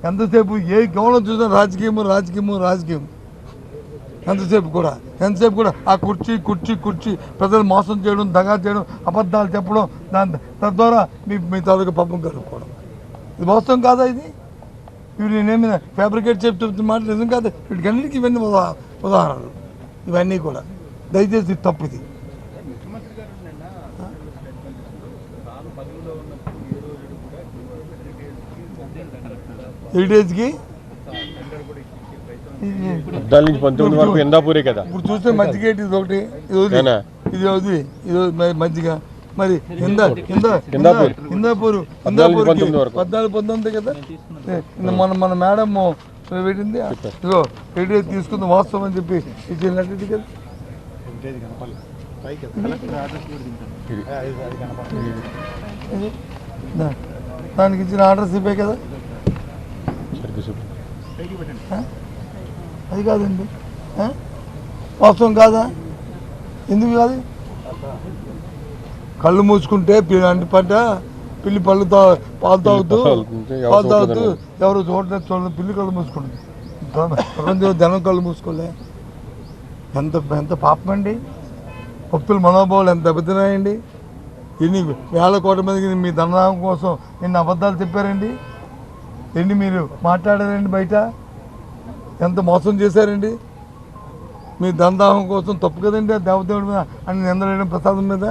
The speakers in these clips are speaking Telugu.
ఎంతసేపు ఏ గౌరవం చూసినా రాజకీయం ఎంతసేపు కూడా ఆ కుర్చీ ప్రజలు మోసం చేయడం, దగా చేయడం, అబద్ధాలు చెప్పడం, తద్వారా మీ తాలూకా పబ్బం కలుపుకోవడం. ఇది వాస్తవం కాదా? ఇది ఇవి నేనేమి ఫ్యాబ్రికేట్ చెప్తున్న మాట నిజం కాదు. వీటికన్నిటికీ ఇవన్నీ ఉదాహరణలు. ఇవన్నీ కూడా దయచేసి తప్పు. ఇది హెరిటేజ్కి ఇప్పుడు చూస్తే మజ్జిగేటి ఇది ఒకటి, ఇది మజ్జిగ. మరి హిందాపూర్ 14-19 కదా. మన మేడం పెట్టింది. ఇదిగో హెరిటేజ్ తీసుకుంది వాస్తవం అని చెప్పి ఇచ్చినట్టు కదా. దానికి ఇచ్చిన ఆర్డర్స్ ఇవ్వే కదా. అది కాదండి, వాస్తవం కాదా? ఎందుకు కాదు? కళ్ళు మూసుకుంటే పిల్లి పాలు తాగుతూ ఎవరు చూడలేదు పిల్లి కళ్ళు మూసుకుంటుంది. ప్రపంచంలో జనం కళ్ళు మూసుకోలే. ఎంత పాపం అండి. భక్తుల మనోభావాలు ఎంత దెబ్బతిన్నాయండి. ఎన్ని వేల కోట్ల మందికి మీ ధనలాభం కోసం ఎన్ని అబద్ధాలు చెప్పారండి. ఎన్ని మీరు మాట్లాడారండి. బయట ఎంత మోసం చేశారండి. మీ ధనదాహం కోసం తప్పు కదండి. దేవదేవుడి మీద అని నిందలేయడం ప్రసాదం మీద.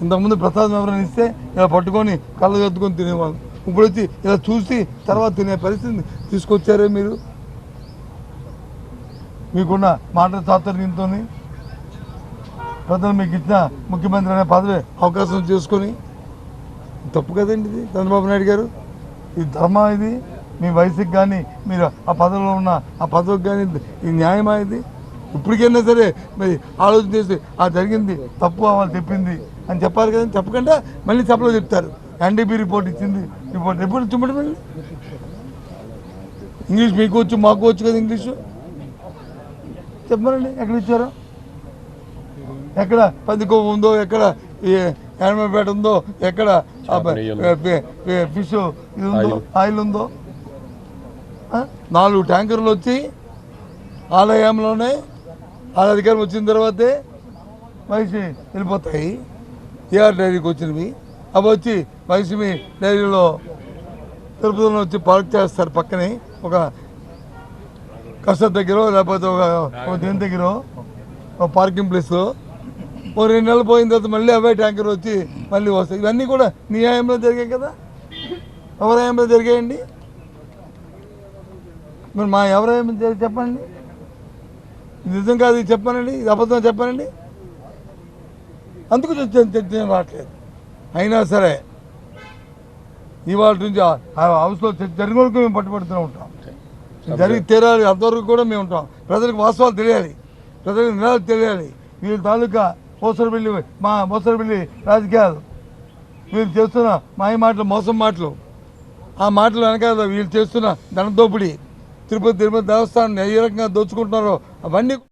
ఇంతకుముందు ప్రసాదం ఎవరైనా ఇస్తే ఇలా పట్టుకొని కళ్ళు కట్టుకొని తినేవాళ్ళు. ఇప్పుడు వచ్చి ఇలా చూసి తర్వాత తినే పరిస్థితిని తీసుకొచ్చారే మీరు. మీకున్న మాటల చాతుర్యంతో ప్రజలు మీకు ఇచ్చిన ముఖ్యమంత్రి అనే పదవి అవకాశం చేసుకొని తప్పు కదండి ఇది చంద్రబాబు నాయుడు గారు. ఇది ధర్మం. ఇది మీ వయసుకి కానీ మీరు ఆ పదవిలో ఉన్న ఆ పదవికి కానీ ఇది న్యాయమా? ఇది ఇప్పటికైనా సరే మరి ఆలోచన చేసి జరిగింది తప్పు, వాళ్ళు చెప్పింది అని చెప్పాలి కదండి. చెప్పకుండా మళ్ళీ చెప్పలో చెప్తారు. ఎన్డీపీ రిపోర్ట్ ఇచ్చింది. రిపోర్ట్ ఇచ్చినప్పుడు మళ్ళీ ఇంగ్లీష్ మీకు వచ్చు మాకు వచ్చు కదా ఇంగ్లీషు. చెప్పమనండి ఎక్కడ ఇచ్చారో, ఎక్కడ పందికొవ్వు ఉందో, ఎక్కడ యానిమల్పేట ఉందో, ఎక్కడ ఫిష్ ఇది ఉందో, ఆయిల్ ఉందో. 4 ట్యాంకర్లు వచ్చి ఆలయంలోనే అధికారం వచ్చిన తర్వాతే మహిషి వెళ్ళిపోతాయి. ఏఆర్ డైరీకి వచ్చినవి అవి వచ్చి మహిషి డైరీలో తిరుపతిలో వచ్చి పార్క్ చేస్తారు. పక్కనే ఒక కస్టర్ దగ్గర లేకపోతే ఒక దేని దగ్గర పార్కింగ్ ప్లేస్లో 2 నెలలు పోయిన తర్వాత మళ్ళీ అవే ట్యాంకర్ వచ్చి మళ్ళీ వస్తాయి. ఇవన్నీ కూడా న్యాయంలో జరిగాయి కదా. ఎవరాయంలో జరిగాయండి? మరి మా ఎవరాయం చెప్పండి. నిజం కాదు ఇది చెప్పానండి, ఇది అబద్ధం చెప్పానండి. అందుకు చర్చ రావట్లేదు. అయినా సరే ఇవాళ నుంచి హౌస్లో జరిగిన వరకు మేము పట్టుబడుతూనే ఉంటాం. జరిగి తీరాలి అంతవరకు కూడా మేము ఉంటాం. ప్రజలకు వాస్తవాలు తెలియాలి, ప్రజలకు నిరాలు తెలియాలి. వీళ్ళ తాలూకా మోసరబిల్లి రాజకీయాలు, వీళ్ళు చేస్తున్న మాయ మాటలు, మోసం మాటలు, ఆ మాటలు వెనకాల వీళ్ళు చేస్తున్న ధన దోపిడీ, తిరుపతి దేవస్థానాన్ని ఏ రకంగా దోచుకుంటున్నారో అవన్నీ